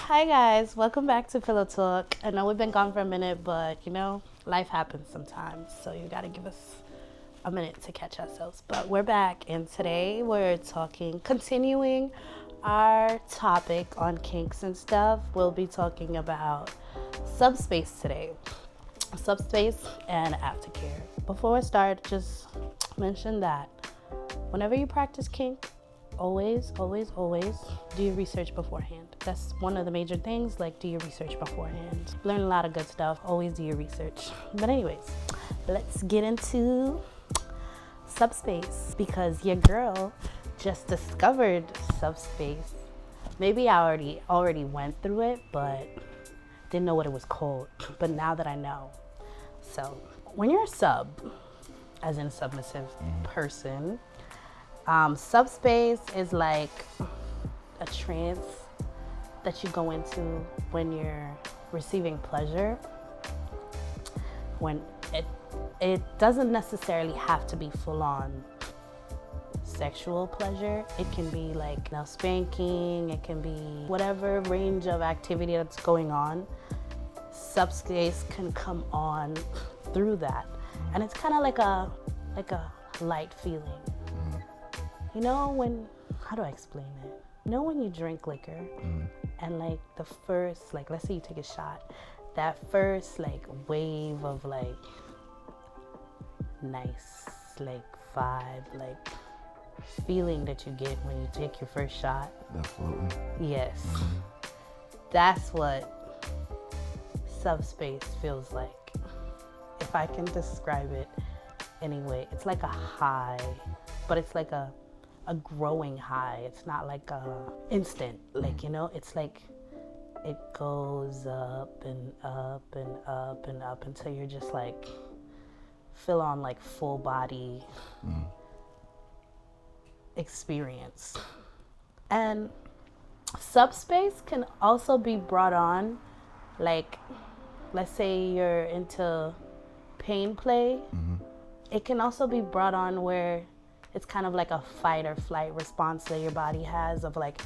Hi guys, welcome back to Pillow Talk. I know we've been gone for a minute, but you know, life happens sometimes, so you gotta give us a minute to catch ourselves. But we're back, and today we're continuing our topic on kinks and stuff. We'll be talking about subspace today. Subspace and aftercare. Before I start, just mention that whenever you practice kink, always do your research beforehand. That's one of the major things, like do your research beforehand. Learn a lot of good stuff, always do your research. But anyways, let's get into subspace, because your girl just discovered subspace. Maybe I already went through it, but didn't know what it was called. But now that I know. So when you're a sub, as in a submissive person, subspace is like a trance that you go into when you're receiving pleasure. When it doesn't necessarily have to be full on sexual pleasure. It can be like spanking, it can be whatever range of activity that's going on. Subspace can come on through that. And it's kind of like a light feeling. You know how do I explain it? You know when you drink liquor and like the first, like let's say you take a shot, that first like wave of like nice like vibe, like feeling that you get when you take your first shot. That floating. Yes. That's what subspace feels like. If I can describe it anyway, it's like a high, but it's like a growing high. It's not like a instant, like, you know, it's like it goes up and up and up and up until you're just like feel on like full body experience. And subspace can also be brought on, like let's say you're into pain play. It can also be brought on where it's kind of like a fight or flight response that your body has, of like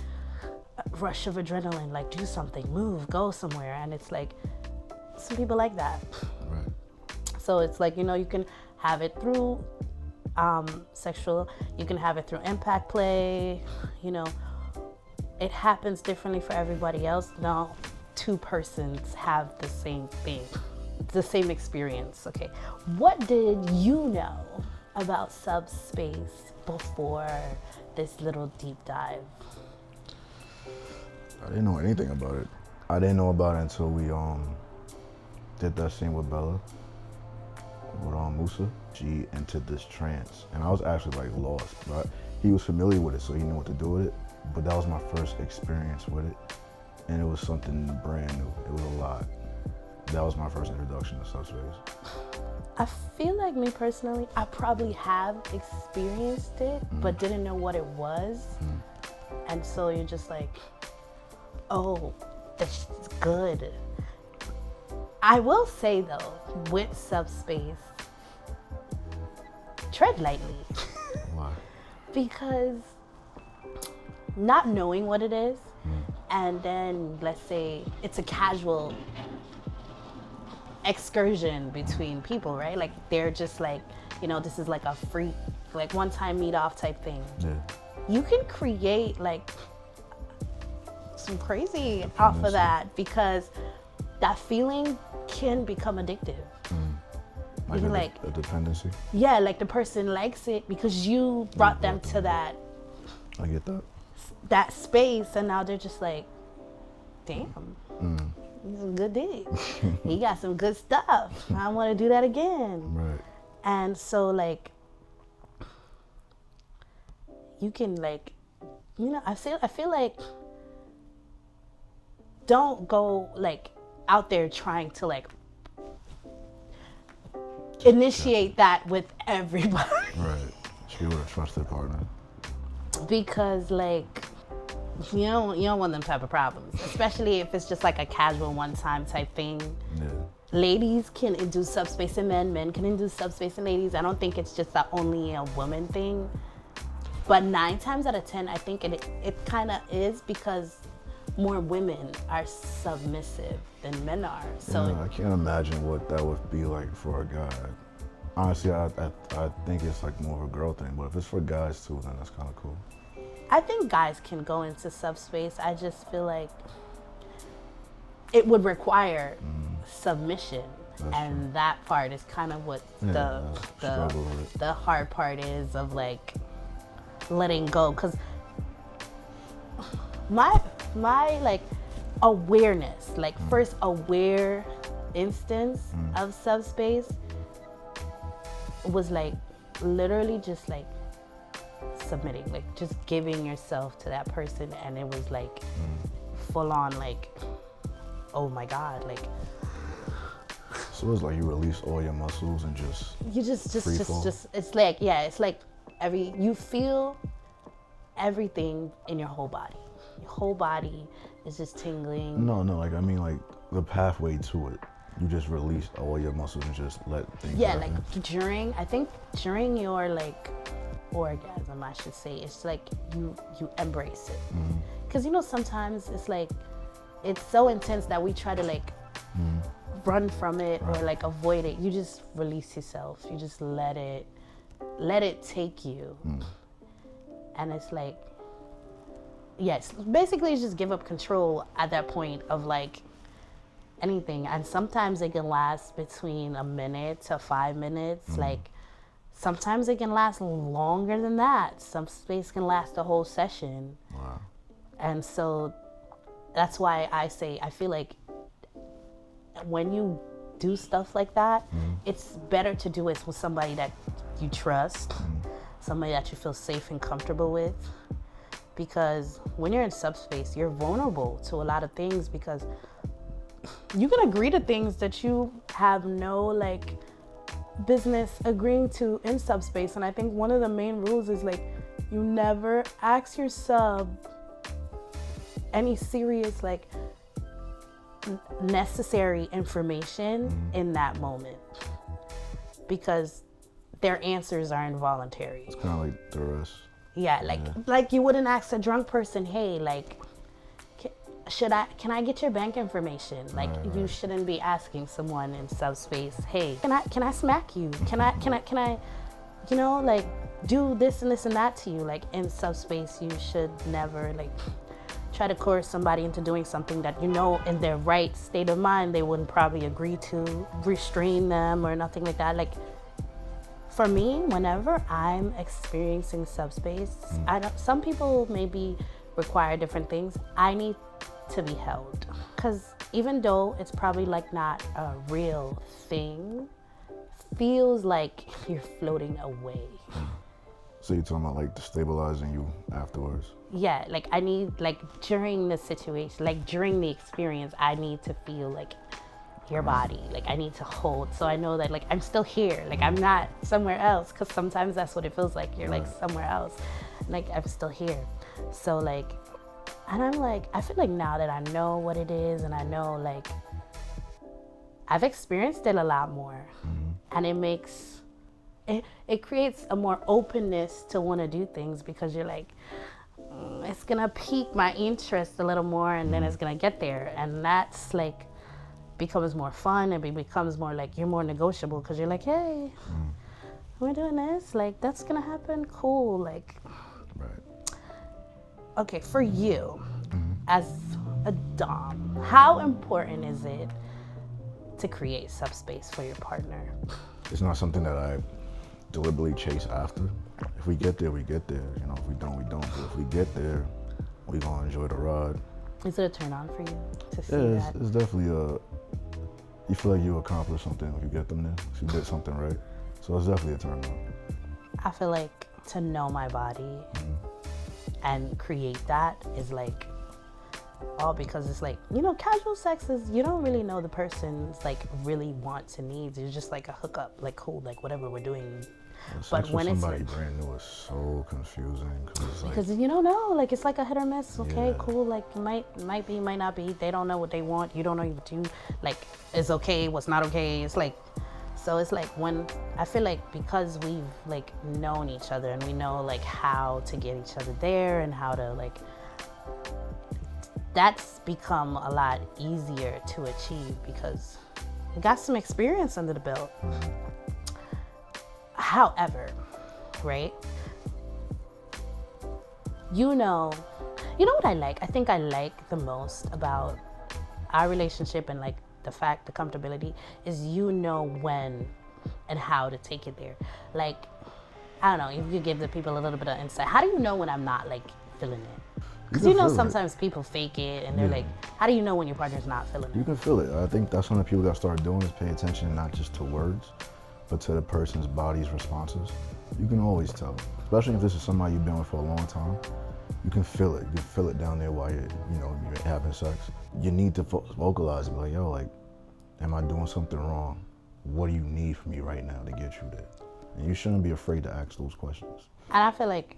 a rush of adrenaline, like do something, move, go somewhere. And it's like, some people like that. Right. So it's like, you know, you can have it through sexual, you can have it through impact play, you know, it happens differently for everybody else. No two persons have the same thing, the same experience. Okay, what did you know about subspace before this little deep dive? I didn't know anything about it. I didn't know about it until we did that scene with Bella, with Musa. She entered this trance, and I was actually like lost, but he was familiar with it, so he knew what to do with it. But that was my first experience with it, and it was something brand new. It was a lot. That was my first introduction to subspace. I feel like, me personally, I probably have experienced it, but didn't know what it was. And so you're just like, oh, that's good. I will say though, with subspace, tread lightly. Why? Because not knowing what it is, and then let's say it's a casual excursion between people, right? Like they're just like, you know, this is like a free, like one time meet off type thing. Yeah. You can create like some crazy off of that, because that feeling can become addictive. Like a dependency? Yeah, like the person likes it because you brought them to that. I get that space, and now they're just like, damn. He's some good dick. He got some good stuff. I want to do that again. Right. And so like, you can like, you know, I feel like, don't go like out there trying to like initiate that with everybody. Right. She was a trusted partner. Because like, you don't want them type of problems, especially if it's just like a casual one-time type thing. Yeah. Ladies can induce subspace in men can induce subspace in ladies. I don't think it's just only a woman thing. But 9 times out of 10, I think it kind of is, because more women are submissive than men are. So yeah, I can't imagine what that would be like for a guy. Honestly, I think it's like more of a girl thing, but if it's for guys too, then that's kind of cool. I think guys can go into subspace. I just feel like it would require submission. That's And true. that part is kind of what struggle with it. the hard part is of like letting go. Cause my like awareness, like first aware instance of subspace was like literally just like submitting, like just giving yourself to that person, and it was like full on like, oh my God, like So it's like you release all your muscles and just you just free fall. it's like, yeah, it's like you feel everything in your whole body. Your whole body is just tingling. No, like I mean like the pathway to it. You just release all your muscles and just let things Yeah, happen. like I think during your like orgasm, I should say, it's like you embrace it. Because you know, sometimes it's like it's so intense that we try to like run from it or like avoid it. You just release yourself. You just let it take you. And it's like, yes, basically it's just give up control at that point of like anything. And sometimes it can last between a minute to 5 minutes. Like sometimes it can last longer than that. Some space can last a whole session. Wow. And so that's why I say I feel like when you do stuff like that, it's better to do it with somebody that you trust, somebody that you feel safe and comfortable with. Because when you're in subspace, you're vulnerable to a lot of things, because you can agree to things that you have no like business agreeing to in subspace. And I think one of the main rules is like you never ask your sub any serious like necessary information in that moment, because their answers are involuntary. It's kind of like duress. Yeah, like you wouldn't ask a drunk person, hey, like can I get your bank information? Like you shouldn't be asking someone in subspace, hey, can I smack you? Can I you know, like do this and this and that to you? Like in subspace, you should never like try to coerce somebody into doing something that you know in their right state of mind they wouldn't probably agree to, restrain them or nothing like that. Like for me, whenever I'm experiencing subspace, some people maybe require different things. I need to be held, because even though it's probably like not a real thing, feels like you're floating away. So you're talking about like destabilizing you afterwards? Yeah, like I need, like during the situation, like during the experience, I need to feel like your body, like I need to hold, so I know that like I'm still here, like I'm not somewhere else, because sometimes that's what it feels like, you're like somewhere else, like I'm still here. So like, and I'm like, I feel like now that I know what it is, and I know like I've experienced it a lot more, and it makes it creates a more openness to want to do things, because you're like, it's gonna pique my interest a little more, and then it's gonna get there, and that's like becomes more fun, and it becomes more like you're more negotiable, because you're like, hey, we're doing this, like that's gonna happen, cool. Like, okay, for you as a dom, how important is it to create subspace for your partner? It's not something that I deliberately chase after. If we get there, we get there. You know, if we don't, we don't. But if we get there, we gonna enjoy the ride. Is it a turn on for you to see Yeah, that? it's definitely you feel like you accomplished something if you get them there, if you did something right. So it's definitely a turn on. I feel like to know my body and create that is like, all because it's like, you know, casual sex is, you don't really know the person's like really wants and needs. It's just like a hookup, like cool, like whatever we're doing. But when somebody brand new is so confusing, because you don't know, like it's like a hit or miss. Okay, Yeah. cool, like might be, might not be. They don't know what they want. You don't know what you like. It's okay, what's not okay. It's like, so it's like when I feel like because we've like known each other and we know like how to get each other there and how to like that's become a lot easier to achieve because you got some experience under the belt. However, right? You know what I like? I think I like the most about our relationship and like the comfortability is when and how to take it there. Like, I don't know, if you give the people a little bit of insight. How do you know when I'm not like feeling it? Because sometimes people fake it and they're like, how do you know when your partner's not feeling it? You can feel it. I think that's something people got to start doing is pay attention not just to words, but to the person's body's responses. You can always tell, especially if this is somebody you've been with for a long time. You can feel it. You can feel it down there while you're having sex. You need to vocalize and be like, yo, like, am I doing something wrong? What do you need from me right now to get you there? And you shouldn't be afraid to ask those questions. And I feel like,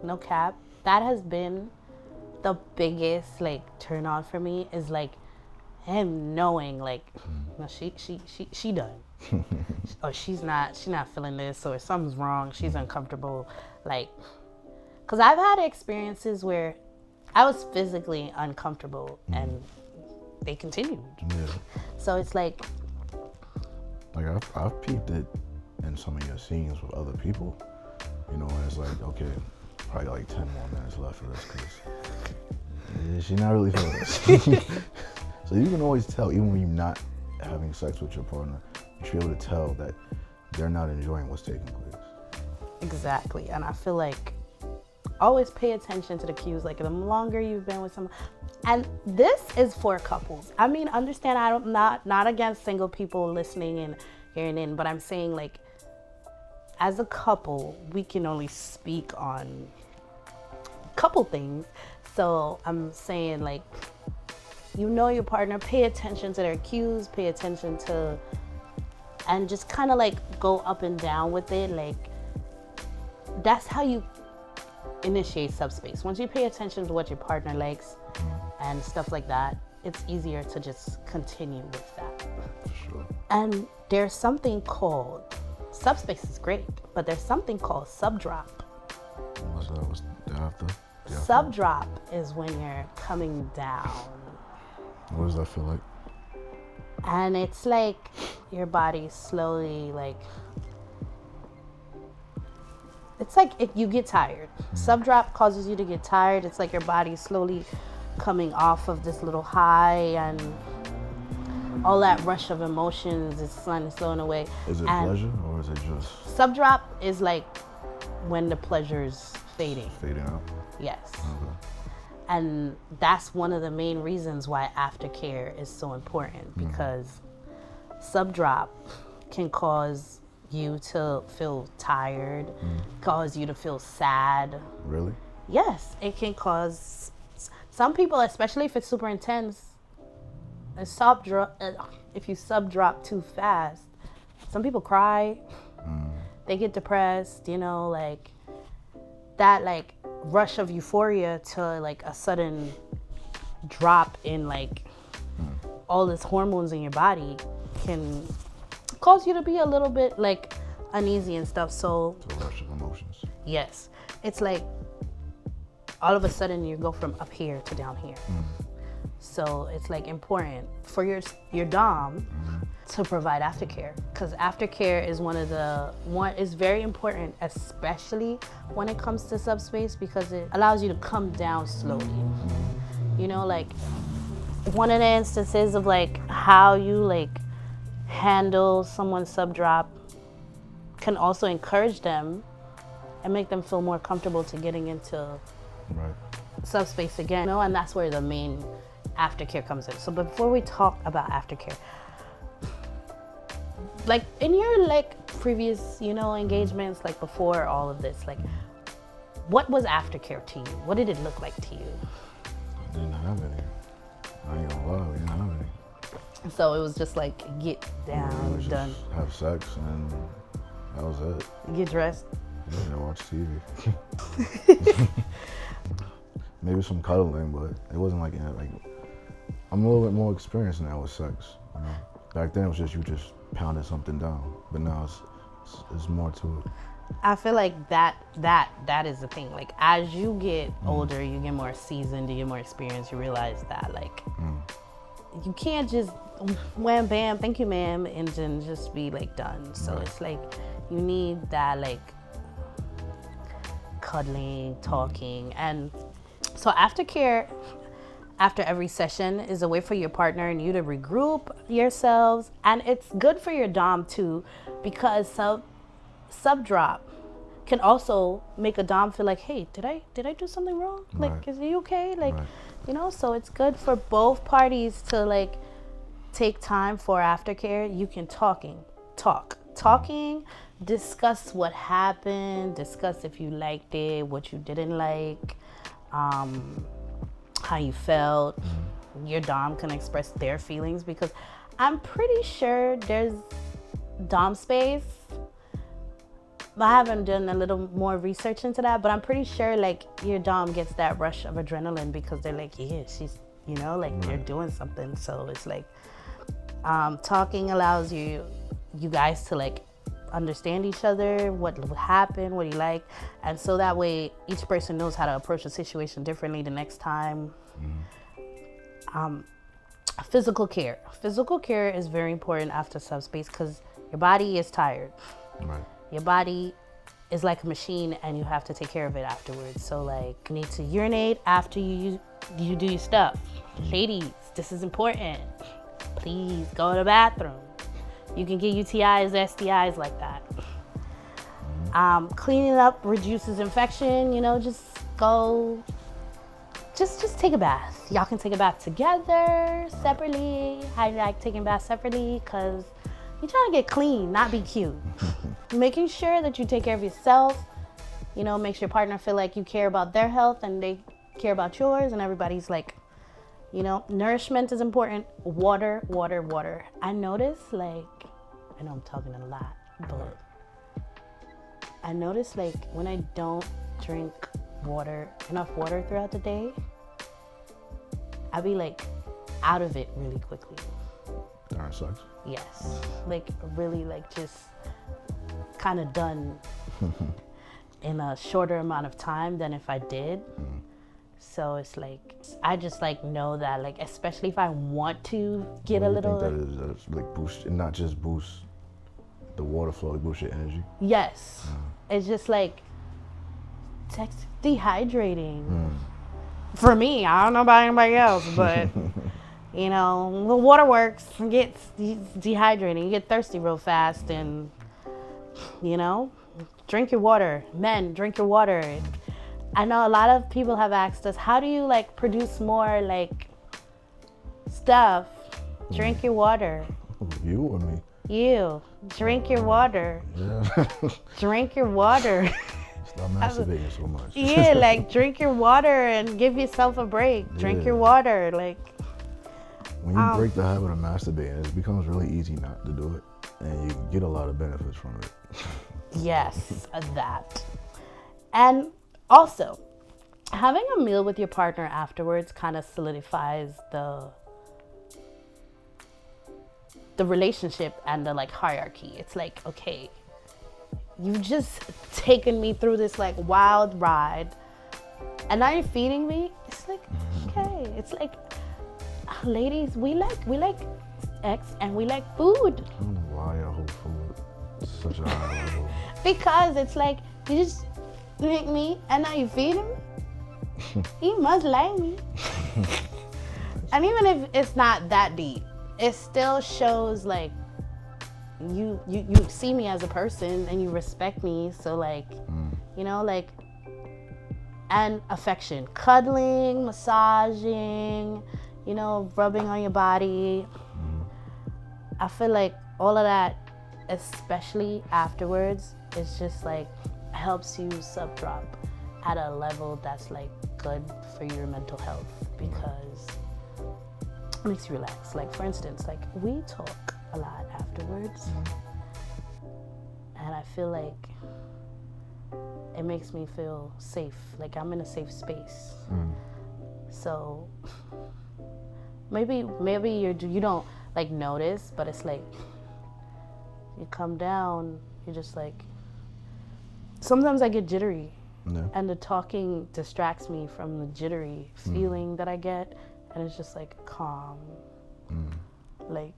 no cap, that has been the biggest like turn on for me is like him knowing like, no, she done. Or she's not feeling this, or something's wrong, she's uncomfortable. Like, because I've had experiences where I was physically uncomfortable and they continued. Yeah. So it's like I've peeped it in some of your scenes with other people, and it's like, okay, probably got like 10 more minutes left for this because she's not really feeling this. So you can always tell, even when you're not having sex with your partner, you should be able to tell that they're not enjoying what's taking place. Exactly, and I feel like always pay attention to the cues. Like the longer you've been with someone, and this is for couples. I mean, understand, I'm not against single people listening and hearing in, but I'm saying like, as a couple, we can only speak on a couple things. So I'm saying like, your partner, pay attention to their cues, pay attention to, and just kind of like go up and down with it. Like, that's how you initiate subspace. Once you pay attention to what your partner likes and stuff like that, it's easier to just continue with that. Sure. And there's something called, subspace is great, but there's something called subdrop. What's that? What's the after? Subdrop is when you're coming down. What does that feel like? And it's like your body slowly, like, it's like if you get tired. Subdrop causes you to get tired. It's like your body slowly coming off of this little high, and all that rush of emotions is slowing away. Is it pleasure or is it just? Subdrop is like when the pleasure's fading. Fading out? Yes. Okay. And that's one of the main reasons why aftercare is so important, because subdrop can cause you to feel tired, cause you to feel sad. Really? Yes, it can cause some people, especially if it's super intense, if you subdrop too fast, some people cry, they get depressed, like that like rush of euphoria to like a sudden drop in like all this hormones in your body can cause you to be a little bit like uneasy and stuff. So a rush of emotions. Yes, it's like all of a sudden you go from up here to down here. So it's like important for your dom to provide aftercare, because aftercare is is very important, especially when it comes to subspace, because it allows you to come down slowly. Like one of the instances of like how you like handle someone's subdrop can also encourage them and make them feel more comfortable to getting into subspace again. And that's where the main aftercare comes in. So before we talk about aftercare, like in your like previous, engagements, like before all of this, like what was aftercare to you? What did it look like to you? I didn't have any. I ain't gonna lie, we didn't have any. So it was just like get down, done. Have sex, and that was it. Get dressed. Yeah, watch TV. Maybe some cuddling, but it wasn't like I'm a little bit more experienced now with sex. Back then it was just you just pounding something down, but now it's more to it. I feel like that is the thing. Like as you get older, you get more seasoned, you get more experience, you realize that like you can't just wham bam, thank you ma'am, and then just be like done. So it's like you need that like cuddling, talking. And so aftercare after every session is a way for your partner and you to regroup yourselves, and it's good for your dom too, because subdrop can also make a dom feel like, hey, did I do something wrong? Like, is he okay? Like, you know, so it's good for both parties to like take time for aftercare. You can talking, discuss what happened, discuss if you liked it, what you didn't like, how you felt. Your dom can express their feelings, because I'm pretty sure there's dom space. I haven't done a little more research into that, but I'm pretty sure like your dom gets that rush of adrenaline because they're like, yeah, she's, you know, like they're doing something. So it's like talking allows you guys to like understand each other, what happened, what you like, and so that way each person knows how to approach a situation differently the next time. Physical care is very important after subspace, because your body is tired. Your body is like a machine and you have to take care of it afterwards. So like you need to urinate after you do your stuff. Ladies, this is important. Please go to the bathroom. You can get UTIs, STIs like that. Cleaning up reduces infection, you know, just take a bath. Y'all can take a bath together, separately. I like taking baths separately because you're trying to get clean, not be cute. Making sure that you take care of yourself, you know, makes your partner feel like you care about their health and they care about yours, and everybody's like, you know, nourishment is important. Water. I notice, like, I know I'm talking a lot, but I notice like when I don't drink enough water throughout the day, I be like out of it really quickly. During sex? Yes. Like really like just kind of done in a shorter amount of time than if I did. So it's like I just like know that, like, especially if I want to get a little. I think that is like boost, and not just boost the water flow, it boosts your energy. Yes. It's just like dehydrating. For me, I don't know about anybody else, but you know, the water works. It gets dehydrating. You get thirsty real fast, and you know, drink your water. Men, drink your water. I know a lot of people have asked us, how do you like produce more like stuff? Drink your water. You or me? You. Drink your water. Yeah. Drink your water. Stop masturbating so much. Yeah, like drink your water and give yourself a break. Drink your water. Like when you break the habit of masturbating, it becomes really easy not to do it, and you get a lot of benefits from it. Yes, that. And also, having a meal with your partner afterwards kind of solidifies the relationship and the like hierarchy. It's like, okay, you've just taken me through this like wild ride, and now you're feeding me. It's like, okay, it's like, ladies, we like sex and we like food. I don't know why your whole food is such a high level. Because it's like you just make me and now you feed him. You must like me. And even if it's not that deep, it still shows like you see me as a person and you respect me. So like, you know, like, and affection, cuddling, massaging, you know, rubbing on your body. I feel like all of that, especially afterwards, is just like helps you subdrop at a level that's like good for your mental health, because it makes you relax. Like for instance, like we talk a lot afterwards, and I feel like it makes me feel safe, like I'm in a safe space. So maybe you don't like notice, but it's like you come down, you're just like, sometimes I get jittery. Yeah. And the talking distracts me from the jittery feeling that I get. And it's just like calm, like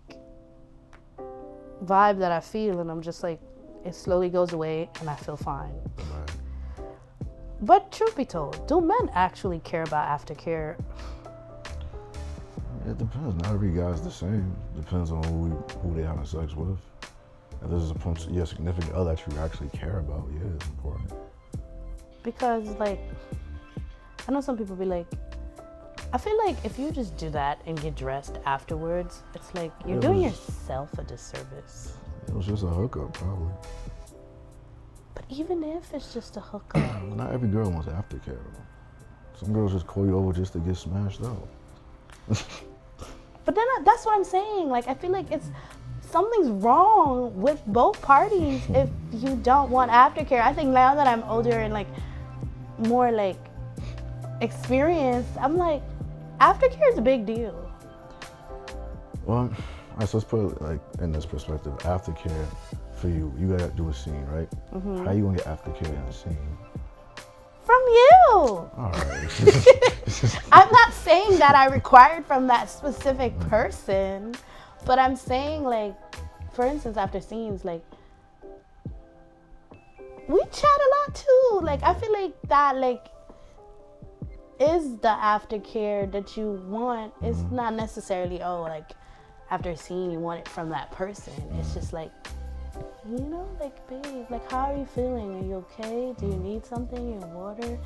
vibe that I feel. And I'm just like, it slowly goes away and I feel fine. Right. But truth be told, do men actually care about aftercare? It depends. Not every guy's the same. Depends on who they having sex with. If this is your significant other that you actually care about, yeah, it's important. Because, like, I know some people be like, I feel like if you just do that and get dressed afterwards, it's like you're doing yourself a disservice. It was just a hookup, probably. But even if it's just a hookup. Not every girl wants aftercare. Some girls just call you over just to get smashed out. But then that's what I'm saying. Like, I feel like something's wrong with both parties if you don't want aftercare. I think now that I'm older and like more like experienced, I'm like, aftercare is a big deal. Well, all right, so let's put it like in this perspective. Aftercare for you, you gotta do a scene, right? Mm-hmm. How you gonna get aftercare in a scene? From you. All right. I'm not saying that I required from that specific person, but I'm saying, like, for instance, after scenes, like, we chat a lot too. Like, I feel like that, like, is the aftercare that you want. It's not necessarily, oh, like, after a scene, you want it from that person. It's just like, you know, like, babe, like, how are you feeling? Are you okay? Do you need something? Your water?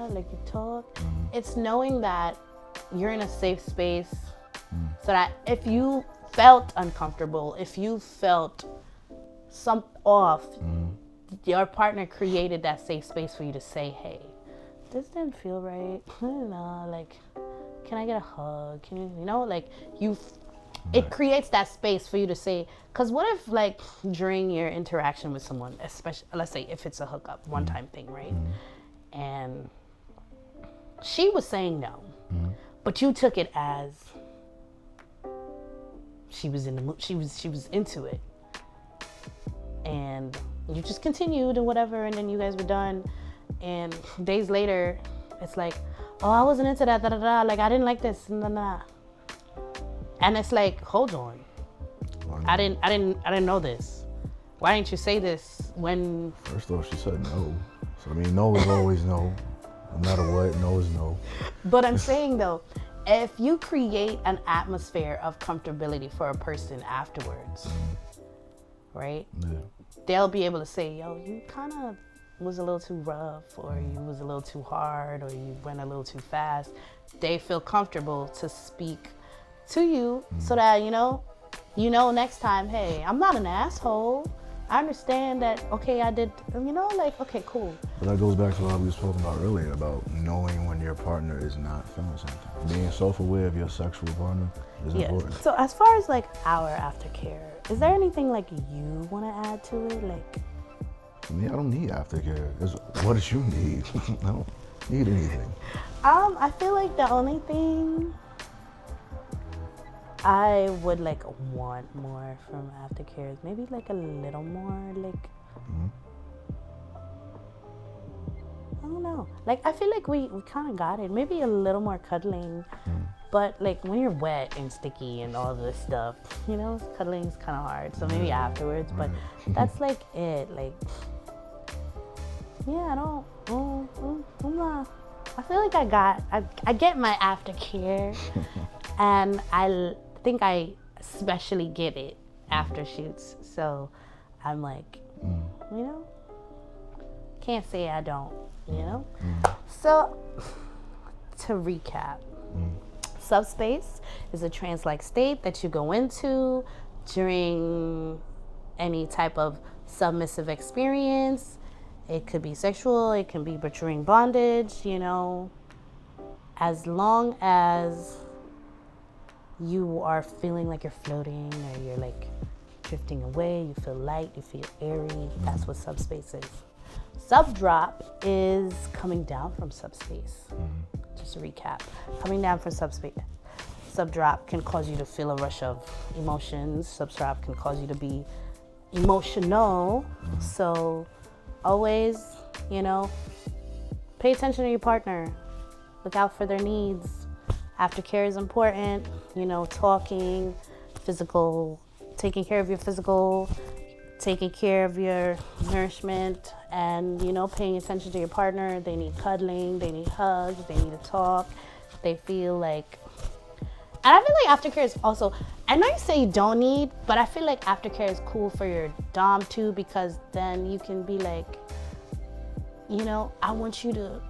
Like, you talk. It's knowing that you're in a safe space so that if you felt uncomfortable, if you felt off, your partner created that safe space for you to say, hey, this didn't feel right. I don't know, like, can I get a hug? Can you know, like, it creates that space for you to say, because what if, like, during your interaction with someone, especially, let's say if it's a hookup, one-time thing, right? And she was saying no, but you took it as she was in the mood, she was into it, and you just continued and whatever, and then you guys were done, and days later, it's like, oh, I wasn't into that, like, I didn't like this, and it's like, hold on, I didn't know this. Why didn't you say this when? First off, she said no. So I mean, no is always no. No matter what, no is no. But I'm saying though, if you create an atmosphere of comfortability for a person afterwards, right? Yeah. They'll be able to say, yo, you kind of was a little too rough, or you was a little too hard, or you went a little too fast. They feel comfortable to speak to you so that, you know, next time, hey, I'm not an asshole. I understand that, okay, I did, you know, like, okay, cool. But that goes back to what we were talking about earlier, about knowing when your partner is not feeling something. Being self-aware of your sexual partner is important. So as far as, like, our aftercare, is there anything, like, you want to add to it? Like, I mean, I don't need aftercare. What do you need? I don't need anything. I feel like the only thing I would, like, want more from aftercare is maybe, like, a little more, like, I don't know. Like, I feel like we kind of got it. Maybe a little more cuddling. But, like, when you're wet and sticky and all this stuff, you know, cuddling's kind of hard. So maybe afterwards. But that's, like, it. Like, yeah, I'm not. I feel like I get my aftercare. And I think I especially get it after shoots. So I'm like, you know, can't say I don't, you know? So to recap, subspace is a trance-like state that you go into during any type of submissive experience. It could be sexual, it can be during bondage, you know, as long as you are feeling like you're floating, or you're like drifting away, you feel light, you feel airy, that's what subspace is. Subdrop is coming down from subspace. Just to recap, coming down from subspace. Subdrop can cause you to feel a rush of emotions. Subdrop can cause you to be emotional. So always, you know, pay attention to your partner. Look out for their needs. Aftercare is important, you know, talking, physical, taking care of your physical, taking care of your nourishment, and, you know, paying attention to your partner. They need cuddling, they need hugs, they need to talk. They feel like, and I feel like aftercare is also, I know you say you don't need, but I feel like aftercare is cool for your dom too, because then you can be like, you know, I want you to,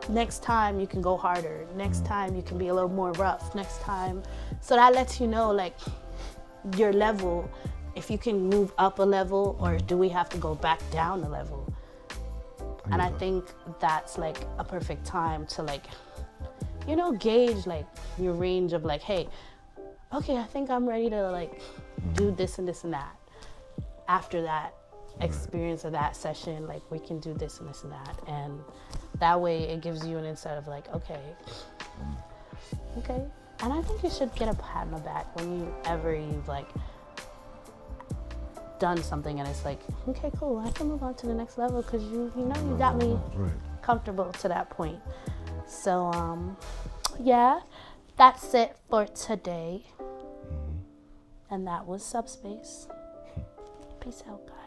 next time you can go harder. Next time you can be a little more rough. Next time. So that lets you know, like, your level, if you can move up a level, or do we have to go back down a level? And I think that's like a perfect time to, like, you know, gauge like your range of like, hey, okay, I think I'm ready to like do this and this and that. After that experience of that session, like, we can do this and this and that. And that way it gives you an insight of like, okay. And I think you should get a pat on the back whenever you've like done something and it's like, okay, cool, I can move on to the next level because you know you got me comfortable to that point. So yeah, that's it for today. And that was Subspace. Peace out, guys.